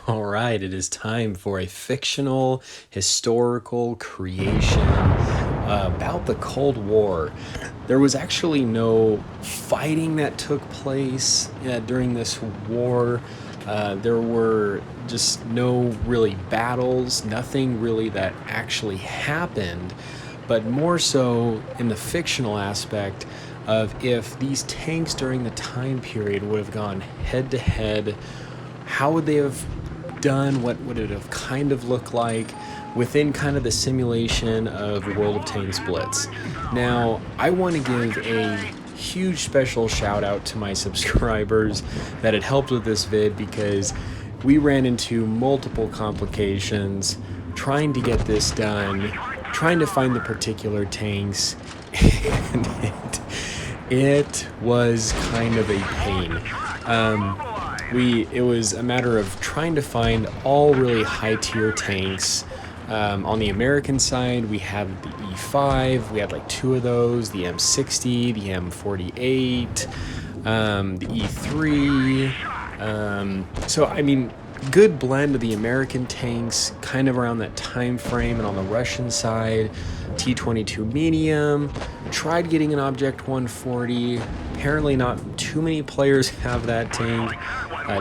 All right, it is time for a fictional historical creation about the Cold War. There was actually no fighting that took place during this war. There were just no really battles, nothing really that actually happened, but more so in the fictional aspect of if these tanks during the time period would have gone head to head, how would they have done? What would it have kind of looked like within kind of the simulation of World of Tanks Blitz? Now, I want to give a huge special shout out to my subscribers that had helped with this vid, because we ran into multiple complications trying to get this done, trying to find the particular tanks, and it was kind of a pain. It was a matter of trying to find all really high tier tanks. On the American side, we had the E5, we had like two of those, the M60, the M48, the E3. So I mean, good blend of the American tanks, kind of around that time frame. And on the Russian side, T-22 medium. Tried getting an Object 140. Apparently not too many players have that tank.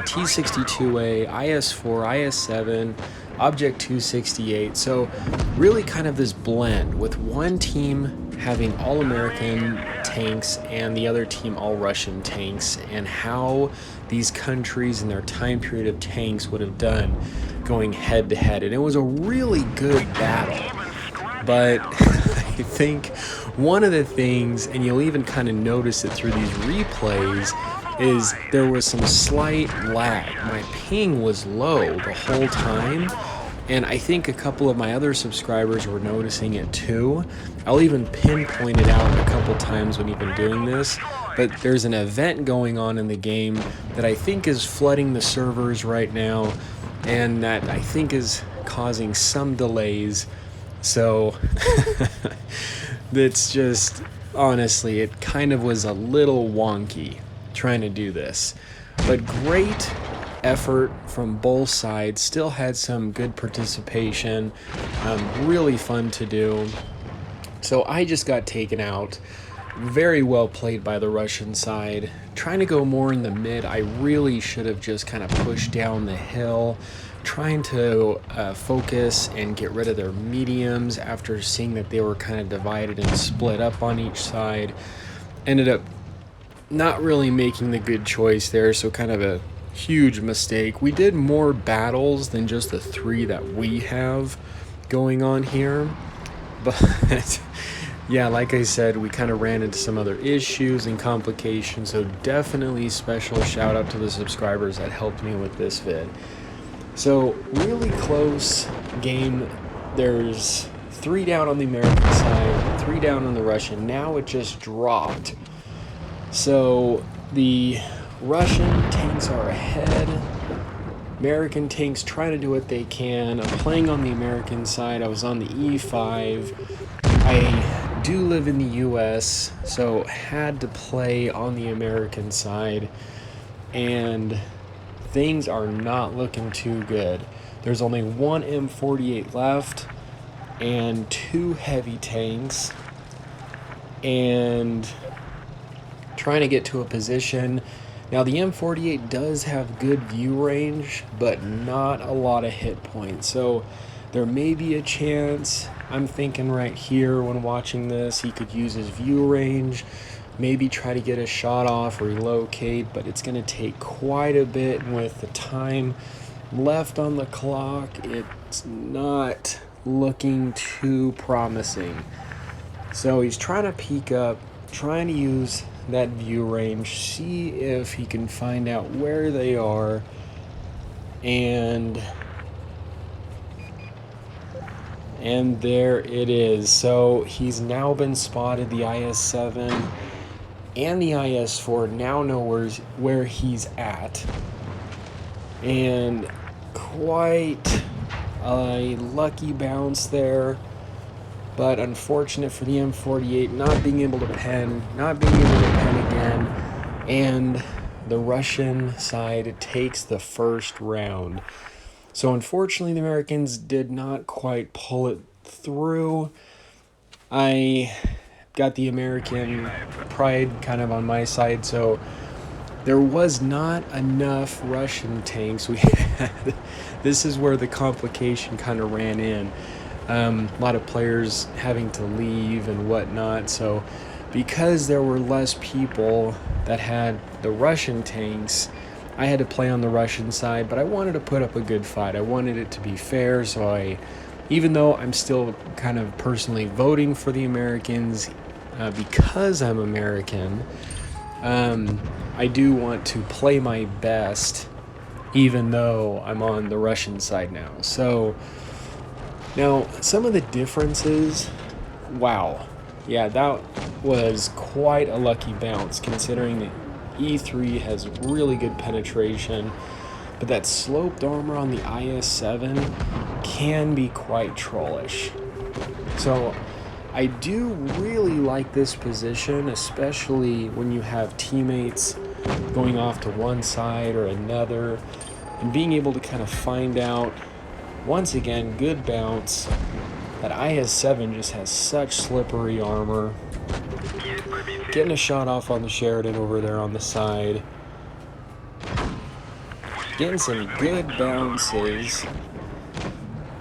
T-62A, IS-4, IS-7, Object 268. So really kind of this blend with one team having all American tanks and the other team all Russian tanks, and how these countries and their time period of tanks would have done going head to head. And it was a really good battle. But I think one of the things, and you'll even kind of notice it through these replays, is there was some slight lag. My ping was low the whole time, and I think a couple of my other subscribers were noticing it too. I'll even pinpoint it out a couple times when even doing this, but there's an event going on in the game that I think is flooding the servers right now, and that I think is causing some delays. So it's just, honestly, it kind of was a little wonky trying to do this, but great effort from both sides. Still had some good participation, really fun to do. So I just got taken out. Very well played by the Russian side. Trying to go more in the mid. I really should have just kind of pushed down the hill, trying to focus and get rid of their mediums after seeing that they were kind of divided and split up on each side. Ended up not really making the good choice there, so kind of a huge mistake. We did more battles than just the 3 that we have going on here, but yeah, like I said, we kind of ran into some other issues and complications, so definitely special shout out to the subscribers that helped me with this vid. So really close game. There's 3 down on the American side, 3 down on the Russian. Now it just dropped. So the Russian tanks are ahead. American tanks trying to do what they can. I'm playing on the American side. I was on the E5. I do live in the US, so had to play on the American side. And things are not looking too good. There's only one M48 left and 2 heavy tanks, and trying to get to a position. Now the M48 does have good view range, but not a lot of hit points, so there may be a chance. I'm thinking right here when watching this, he could use his view range, maybe try to get a shot off, relocate, but it's going to take quite a bit. And with the time left on the clock, it's not looking too promising. So he's trying to peek up, trying to use that view range, see if he can find out where they are, and there it is. So he's now been spotted. The IS-7 and the IS-4 now know where he's at, and quite a lucky bounce there, but unfortunate for the M48 not being able to pen again, and the Russian side takes the first round. So unfortunately, the Americans did not quite pull it through. I got the American pride kind of on my side, so there was not enough Russian tanks. We had, this is where the complication kind of ran in. A lot of players having to leave and whatnot. So because there were less people that had the Russian tanks, I had to play on the Russian side, but I wanted to put up a good fight. I wanted it to be fair, so even though I'm still kind of personally voting for the Americans because I'm American, I do want to play my best, even though I'm on the Russian side now. So now some of the differences, wow, yeah, that was quite a lucky bounce considering that E3 has really good penetration, but that sloped armor on the IS-7 can be quite trollish. So I do really like this position, especially when you have teammates going off to one side or another, and being able to kind of find out, once again, good bounce. That IS-7 just has such slippery armor. Getting a shot off on the Sheridan over there on the side. Getting some good bounces.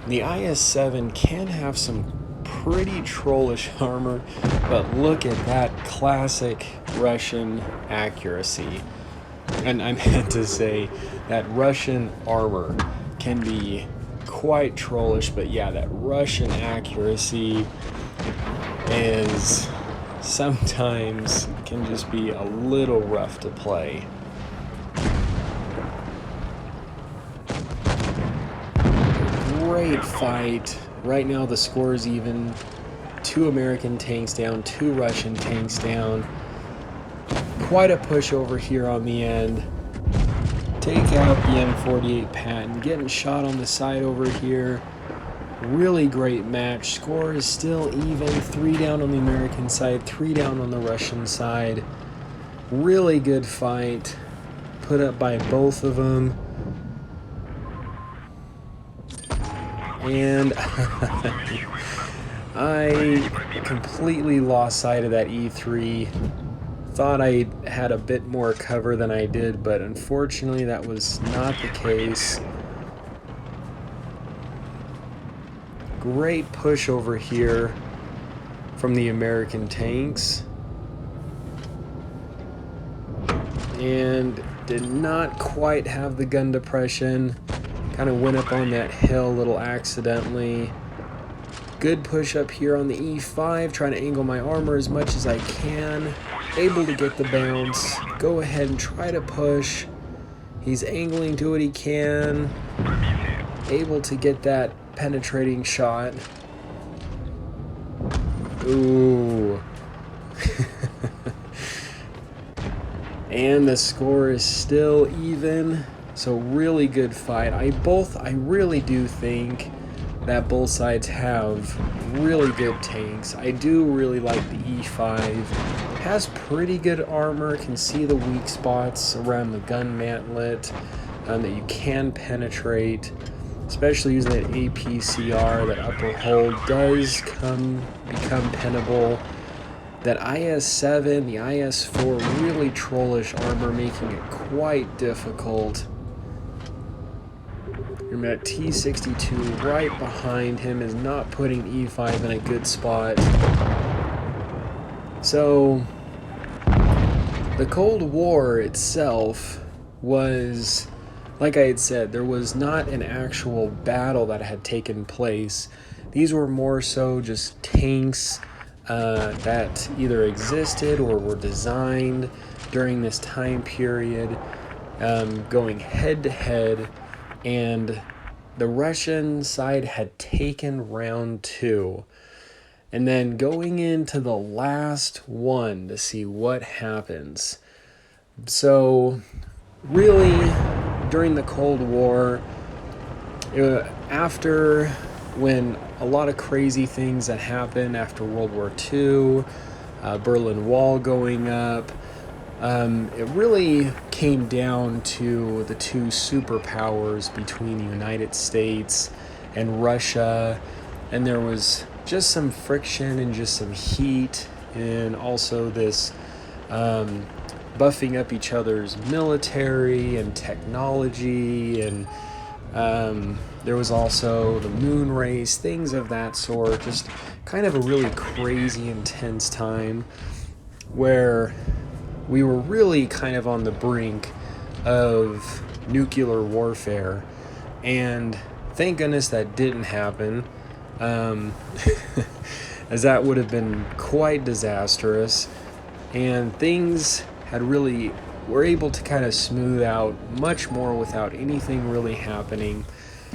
The IS-7 can have some pretty trollish armor, but look at that classic Russian accuracy. And I meant to say that Russian armor can be quite trollish, but yeah, that Russian accuracy is sometimes can just be a little rough to play. Great fight. Right now the score is even. 2 American tanks down, 2 Russian tanks down. Quite a push over here on the end. Take out the M48 Patton. Getting shot on the side over here. Really great match. Score is still even. 3 down on the American side, 3 down on the Russian side. Really good fight. Put up by both of them. And I completely lost sight of that E3. Thought I had a bit more cover than I did, but unfortunately that was not the case. Great push over here from the American tanks. And did not quite have the gun depression. Kind of went up on that hill a little accidentally. Good push up here on the E5, trying to angle my armor as much as I can. Able to get the bounce. Go ahead and try to push. He's angling to what he can. Able to get that penetrating shot. Ooh. And the score is still even. So really good fight. I really do think that both sides have really good tanks. I do really like the E5. Has pretty good armor, can see the weak spots around the gun mantlet that you can penetrate, especially using that APCR. That upper hold does become pinnable. That IS-7, the IS-4, really trollish armor, making it quite difficult. That T-62 right behind him is not putting E5 in a good spot. So, the Cold War itself was, like I had said, there was not an actual battle that had taken place. These were more so just tanks that either existed or were designed during this time period, going head to head. And the Russian side had taken round 2. And then going into the last one to see what happens. So, really, during the Cold War, after when a lot of crazy things that happened after World War II, Berlin Wall going up, It really came down to the two superpowers between the United States and Russia, and there was just some friction and just some heat, and also this buffing up each other's military and technology, and there was also the moon race, things of that sort. Just kind of a really crazy, intense time where we were really kind of on the brink of nuclear warfare. And thank goodness that didn't happen, as that would have been quite disastrous. And things were able to kind of smooth out much more without anything really happening.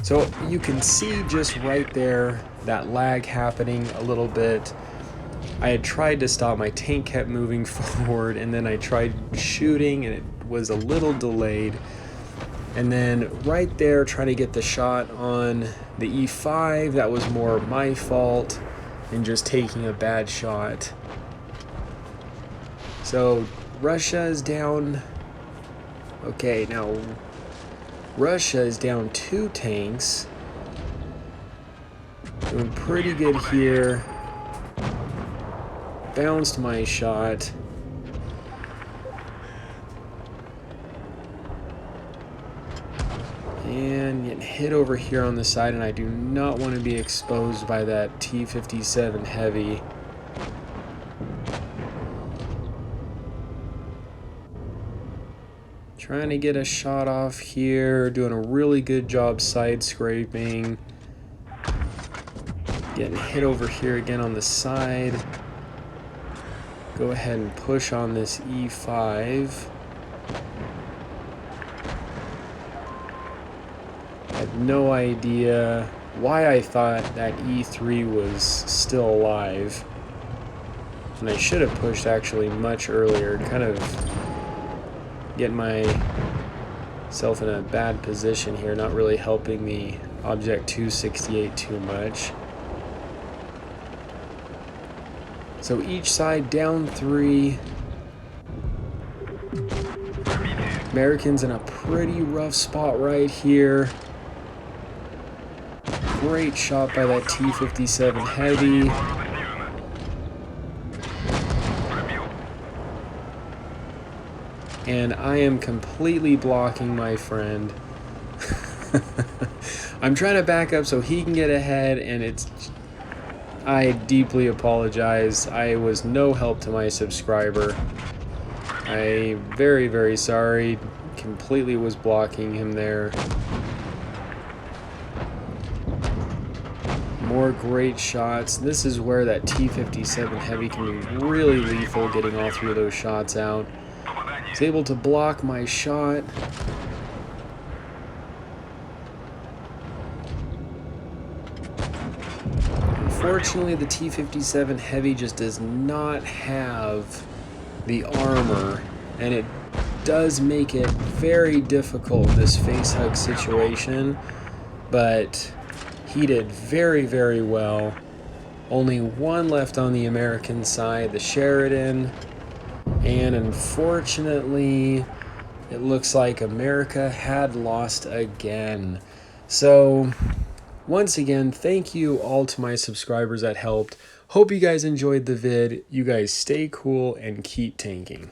So you can see just right there that lag happening a little bit. I had tried to stop, my tank kept moving forward, and then I tried shooting and it was a little delayed. And then right there, trying to get the shot on the E5, that was more my fault in just taking a bad shot. So Russia is down. Okay, now Russia is down 2 tanks. Doing pretty good here. Bounced my shot. And getting hit over here on the side, and I do not want to be exposed by that T-57 heavy. Trying to get a shot off here, doing a really good job side scraping. Getting hit over here again on the side. Go ahead and push on this E5. I have no idea why I thought that E3 was still alive. And I should have pushed actually much earlier, kind of getting myself in a bad position here, not really helping the Object 268 too much. So each side down 3. Americans in a pretty rough spot right here. Great shot by that T-57 heavy. And I am completely blocking my friend. I'm trying to back up so he can get ahead, and I deeply apologize. I was no help to my subscriber. I'm very, very sorry. Completely was blocking him there. More great shots. This is where that T-57 heavy can be really lethal, getting all 3 of those shots out. Was able to block my shot. Unfortunately, the T-57 heavy just does not have the armor, and it does make it very difficult, this face hug situation, but he did very, very well. Only 1 left on the American side, the Sheridan. And unfortunately, it looks like America had lost again. So, once again, thank you all to my subscribers that helped. Hope you guys enjoyed the vid. You guys stay cool and keep tanking.